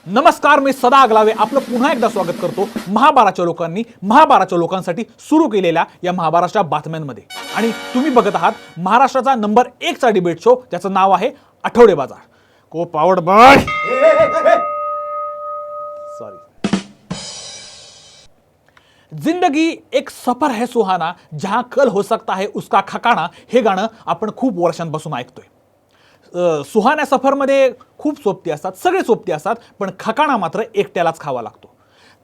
नमस्कार, मी सदा अगलावे आपलं पुन्हा एकदा स्वागत करतो महाबाराच्या लोकांनी महाबाराच्या लोकांसाठी सुरू केलेल्या या महाबाराच्या बातम्यांमध्ये. आणि तुम्ही बघत आहात महाराष्ट्राचा नंबर 1 चा डिबेट शो, ज्याचं नाव आहे आठवडे बाजार. को पावड बाय सॉरी. जिंदगी एक सफर है सुहाना, जहां कल हो सकता है उसका खकाना, हे गाणं आपण खूप वर्षांपासून ऐकतोय. सुहाण्या सफरमध्ये खूप सोबती असतात, सगळे सोबती असतात, पण खकाणा मात्र एकट्यालाच खावा लागतो.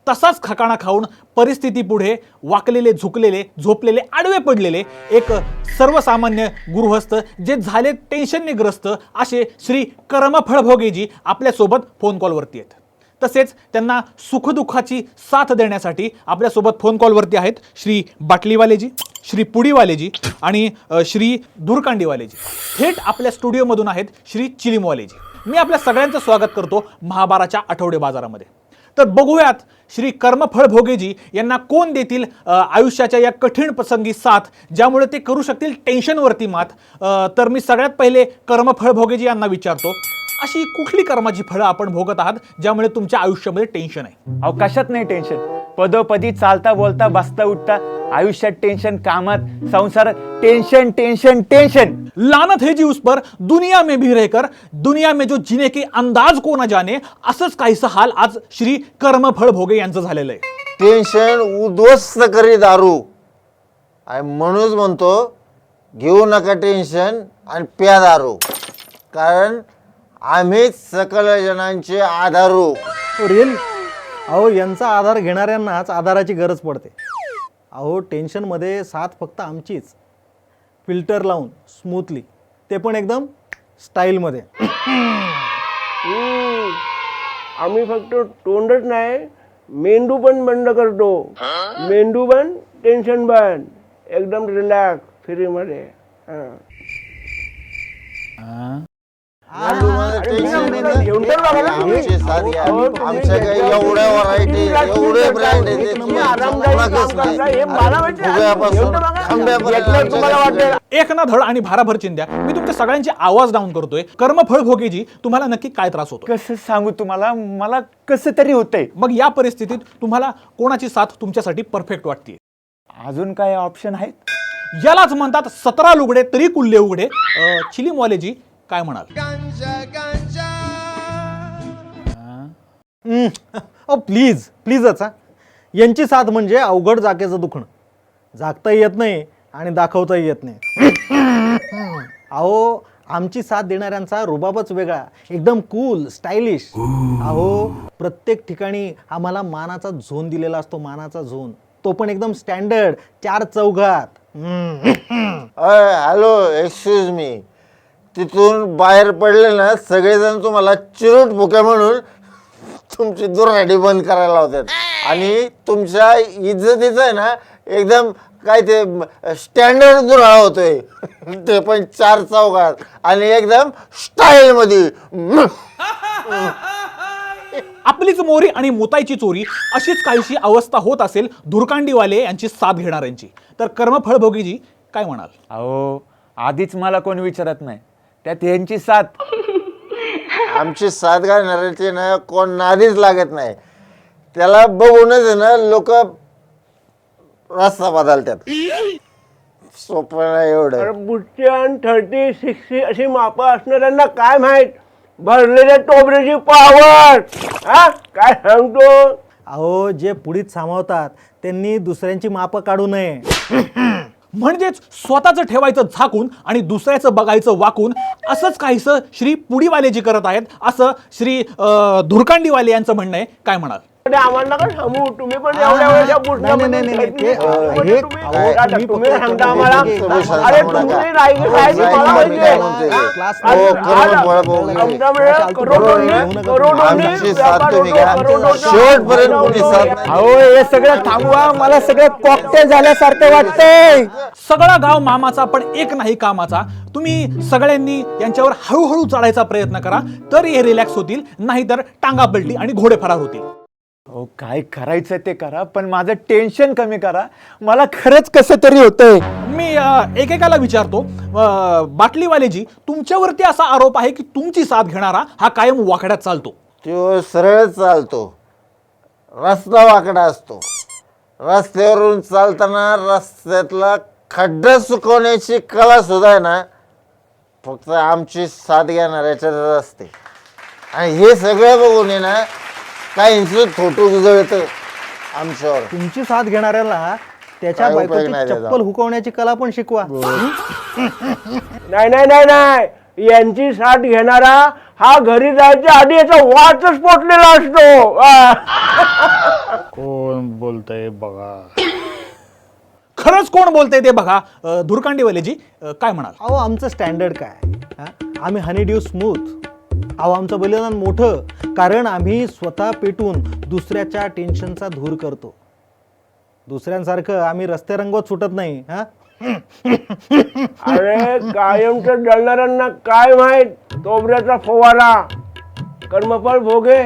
तसाच खकाणा खाऊन परिस्थिती पुढे वाकलेले, झुकलेले, झोपलेले, आडवे पडलेले एक सर्वसामान्य गृहस्थ जे झाले टेन्शनने ग्रस्त असे श्री कर्मफळभोगेजी आपल्यासोबत फोन कॉलवरती आहेत. तसेच त्यांना सुखदुःखाची साथ देण्यासाठी आपल्यासोबत फोन कॉलवरती आहेत श्री बाटलीवालेजी, श्री पुडीवालेजी आणि श्री धुरकांडीवालेजी. थेट आपल्या स्टुडिओमधून आहेत श्री चिलीमवालेजी. मी आपल्या सगळ्यांचं स्वागत करतो महाबाराच्या आठवडे बाजारामध्ये. तर बघूयात श्री कर्मफळ भोगेजी यांना कोण देतील आयुष्याच्या या कठीण प्रसंगी साथ, ज्यामुळे ते करू शकतील टेन्शनवरती मात. तर मी सगळ्यात पहिले कर्मफळ भोगेजी यांना विचारतो, अशी कुठली कर्माची फळं आपण भोगत आहात ज्यामुळे तुमच्या आयुष्यामध्ये टेन्शन आहे? अहो कशात नाही टेन्शन. पदोपदी चालता बोलता बसता उठता आयुष्यात टेन्शन, कामात संसार टेन्शन टेन्शन टेन्शन. लानत है जी उस पर दुनिया में भी रहकर दुनिया में जो जीने के अंदाज को न जाने, असंच काहीसं हाल आज श्री कर्मफळ भोगे यांचं झालेलं आहे. टेन्शन उद्ध्वस्त करी दारू. आणि म्हणूनच म्हणतो घेऊ नका टेन्शन आणि प्या दारू, कारण आम्हीच सकल जनांचे आधारू. रिअल अहो, यांचा आधार घेणाऱ्यांनाच आधाराची गरज पडते. अहो, टेन्शनमध्ये साथ फक्त आमचीच, फिल्टर लावून स्मूथली, ते पण एकदम स्टाईलमध्ये. आम्ही फक्त तोंडच नाही, मेंदू पण बंद करतो. मेंदू बंद, टेन्शन बंद, एकदम रिलॅक्स फ्रीमध्ये. आमची साथ घ्या. आमच्याकडे एवढ्या व्हरायटी, एवढे ब्रँड एक ना धड आणि भाराभर चिंध्या. मी तुमच्या सगळ्यांचे आवाज डाऊन करतोय. कर्मफळ भोगेजी, तुम्हाला नक्की काय त्रास होतो? कसं सांगू तुम्हाला, मला कसं तरी होतंय. मग या परिस्थितीत तुम्हाला कोणाची साथ तुमच्यासाठी परफेक्ट वाटते? अजून काय ऑप्शन आहेत? यालाच म्हणतात 17 लुगडे तरी कुल्ले उघडे. चिलीमवालेजी काय म्हणाल? प्लीज प्लीजच हा. यांची साथ म्हणजे अवघड जागेचं दुखणं. जागताही येत नाही आणि दाखवताही येत नाही. अहो, आमची साथ देणाऱ्यांचा रुबाबच वेगळा, एकदम कूल स्टायलिश. अहो, प्रत्येक ठिकाणी आम्हाला मानाचा झोन दिलेला असतो, मानाचा झोन, तो पण एकदम स्टँडर्ड, 4 चौघात. हॅलो, एक्सक्यूज मी. तिथून बाहेर पडले ना सगळेजण तुम्हाला चिरूट भुक्या म्हणून तुमची दुराडी बंद करायला लावतात. आणि तुमच्या इज्जतीचं आहे ना एकदम काय ते स्टँडर्ड दुराळा होतोय, ते पण 4 चौघात आणि एकदम स्टाईल मध्ये. आपलीच मोरी आणि मुताईची चोरी, अशीच काहीशी अवस्था होत असेल धुरकांडीवाले यांची साथ घेणाऱ्यांची. तर कर्मफळ भोगीजी काय म्हणाल? अहो, आधीच मला कोण विचारत नाही, त्यात यांची साथ. आमची साथ घालणाऱ्याची ना कोण नादीच लागत नाही. त्याला बघूनच आहे ना लोक रस्ता बदलतात. सोपं नाही एवढं. बुट्ट्यान 30, 60 अशी मापं असणाऱ्यांना काय माहित भरलेल्या टोबऱ्याची पावर. हा काय सांगतो. अहो, जे पुढीत सामावतात त्यांनी दुसऱ्यांची मापं काढू नये. म्हणजेच स्वतःचं ठेवायचं झाकून आणि दुसऱ्याचं बघायचं वाकून, असंच काहीसं श्री पुडीवालेजी करत आहेत, असं श्री धुरकांडीवाले यांचं म्हणणं आहे. काय म्हणाल? आम्हाला नका सांगू, तुम्ही पण एवढ्या तुम्ही सांगता आम्हाला. अरे तुम्ही अहो, हे सगळं थांबवा, मला सगळं कॉकटेल झाल्यासारखं वाटतंय. सगळा गाव मामाचा पण एक नाही कामाचा. तुम्ही सगळ्यांनी यांच्यावर हळूहळू चढायचा प्रयत्न करा, तर हे रिलॅक्स होतील, नाहीतर टांगा पलटी आणि घोडे फरार होतील. अहो, काय करायचं ते करा, पण माझं टेन्शन कमी करा. मला खरंच कसं तरी होतंय. मी एकेकाला विचारतो, बाटलीवालेजी, तुमच्यावरती असा आरोप आहे की तुमची साथ घेणारा हा कायम वाकड्यात चालतो. तो सरळ चालतो, रस्ता वाकडा असतो. रस्त्यावरून चालताना रस्त्यातला खड्डा चुकवण्याची कला सुद्धा आहे ना फक्त आमची साथ घेणाऱ्याच्याच असते. आणि हे सगळं बघून आहे ना काहींचं थोटं जळतं आमच्यावर. तुमची साथ घेणाऱ्याला त्याच्या काय उपयोग बायकोची नाही त्याचा. चप्पल हुकवण्याची कला पण शिकवा. नाही नाही नाही नाही, यांची साथ घेणारा हा घरी जायच्या आधी याचा वाचच पोटलेला असतो. कोण बोलतय बघा. खरंच कोण बोलतंय ते बघा. धुरकांडीवालेजी काय म्हणाल? अहो आमचं स्टँडर्ड काय हा? आम्ही हनी ड्यू स्मूथ. अहो आमचं बलिदान मोठं, कारण आम्ही स्वतः पेटून दुसऱ्याच्या टेन्शनचा धूर करतो. दुसऱ्यांसारखं आम्ही रस्ते रंगवत सुटत नाही. हा अरे कायमचं जळणाऱ्यांना काय माहित टोबऱ्याचा फवारा. कर्मफळ भोगे.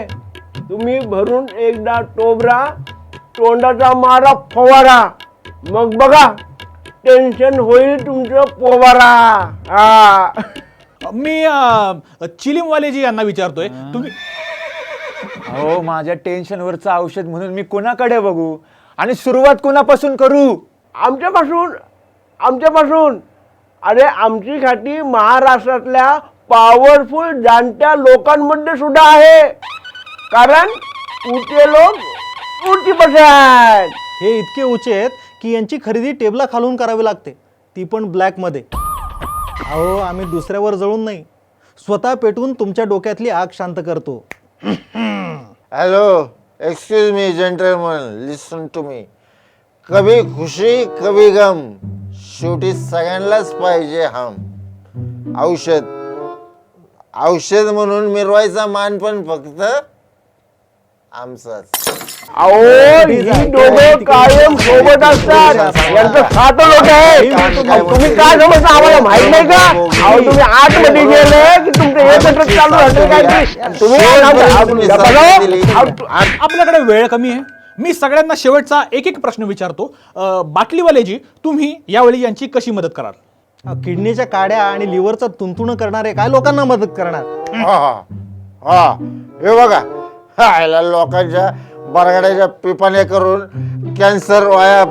तुम्ही भरून एकदा टोबरा, तोंडाचा मारा फवारा, मग बघा टेन्शन होईल तुमचं पोवारा. हा मी चिलीमवालेजी यांना विचारतोय, तुम्ही अहो माझ्या टेन्शनवरचं औषध म्हणून मी कोणाकडे बघू आणि सुरुवात कोणापासून करू? आमच्यापासून अरे आमची खाती महाराष्ट्रातल्या पॉवरफुल जाणत्या लोकांमध्ये सुद्धा आहे. कारण उचे लोक उंची बसतात. हे इतके उचे आहेत की यांची खरेदी टेबला खालून करावी लागते, ती पण ब्लॅक मध्ये. अहो आम्ही दुसऱ्यावर जळून नाही, स्वतः पेटून तुमच्या डोक्यातली आग शांत करतो. Hello, excuse me gentleman, listen to me. कभी खुशी कभी गम, शेवटी सगळ्यांनाच पाहिजे हम. औषध म्हणून मिरवायचा मान पण फक्त आमचाच. अहो ही दोघं कायम सोबत असतात. यांचं सात लोक आहे. तुम्ही काय समजता आम्हाला माहित नाही का? अहो तुम्ही आतमध्ये गेले की तुमचं एकत्र चालू असेल काय की तुम्ही आपल्याकडे वेळ कमी आहे. मी सगळ्यांना शेवटचा एक एक प्रश्न विचारतो. बाटलीवालेजी, तुम्ही यावेळी यांची कशी मदत कराल? किडनीच्या काड्या आणि लिव्हरचं तुंतुणं करणारे काय लोकांना मदत करणार? हा हे बघा, ह्याला लोकांच्या बरगड्याच्या पिपाने करून कॅन्सर, वाया,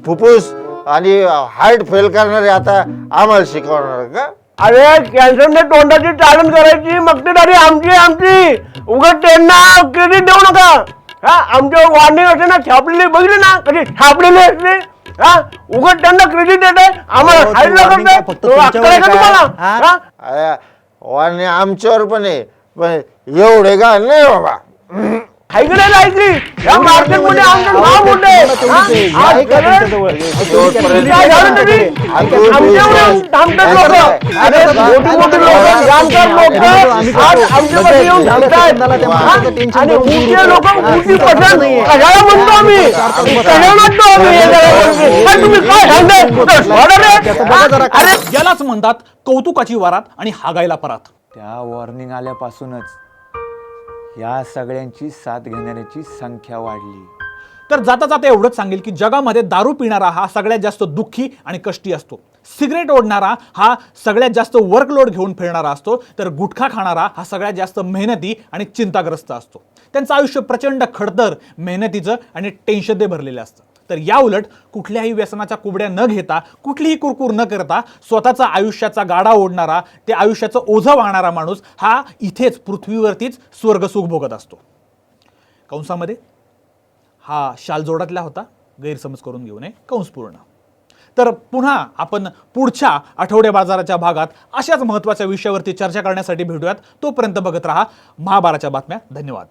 फुफ्फुस आणि हार्ट फेल करणारे आता आम्हाला शिकवणार का? अरे कॅन्सरने तोंडाची चालन करायची मक्तेदारी आमची. उगाच त्यांना क्रेडिट देऊ नका. हा आमच्यावर वॉर्निंग असते ना छापलेली, बघितली ना कधी छापलेली असते. हा उगाच त्यांना क्रेडिट देत आहे आम्हाला हो, साईडला warning काय करताय. फक्त तो अक्कल आहे का तुमच्यावर काय? तुम्हाला? हा? हा? आणि आमच्यावर पण आहे, पण एवढे का नाही बाबा. ऐकलं ऐकली या मार्केटमध्ये आमचं नाव मोठं आहे. हा? आज सगळं काय झालं तरी आमच्यावर थांबतात लोक. अरे मोठी लोक, जाणकार लोक आज आमच्यामध्ये येऊन थांबतात. आणि उंची लोक उंची पसंत कशाला म्हणतो आम्ही? कशाला म्हणतो आम्ही हे सगळं? पण तुम्ही काय सांगताय? सोडा रे. अरे यालाच म्हणतात कौतुकाची वरात आणि हागायला परात. त्या वॉर्निंग आल्यापासूनच या सगळ्यांची साथ घेणाऱ्याची संख्या वाढली. तर जाता जाता एवढंच सांगेल की जगामध्ये दारू पिणारा हा सगळ्यात जास्त दुःखी आणि कष्टी असतो. सिगरेट ओढणारा हा सगळ्यात जास्त वर्कलोड घेऊन फिरणारा असतो. तर गुटखा खाणारा हा सगळ्यात जास्त मेहनती आणि चिंताग्रस्त असतो. त्यांचं आयुष्य प्रचंड खडतर, मेहनतीचं आणि टेन्शनने भरलेलं असतं. तर या उलट कुठल्याही व्यसनाच्या कुबड्या न घेता, कुठलीही कुरकुर न करता स्वतःचा आयुष्याचा गाडा ओढणारा, ते आयुष्याचं ओझं वाहणारा माणूस हा इथेच पृथ्वीवरतीच स्वर्गसुख भोगत असतो. कंसामध्ये हा शालजोडातला होता, गैरसमज करून घेऊ नये, कंस पूर्ण. तर पुन्हा आपण पुढच्या आठवड्या बाजाराच्या भागात अशाच महत्त्वाच्या विषयावरती चर्चा करण्यासाठी भेटूयात. तोपर्यंत बघत राहा महाभारतच्या बातम्या. धन्यवाद.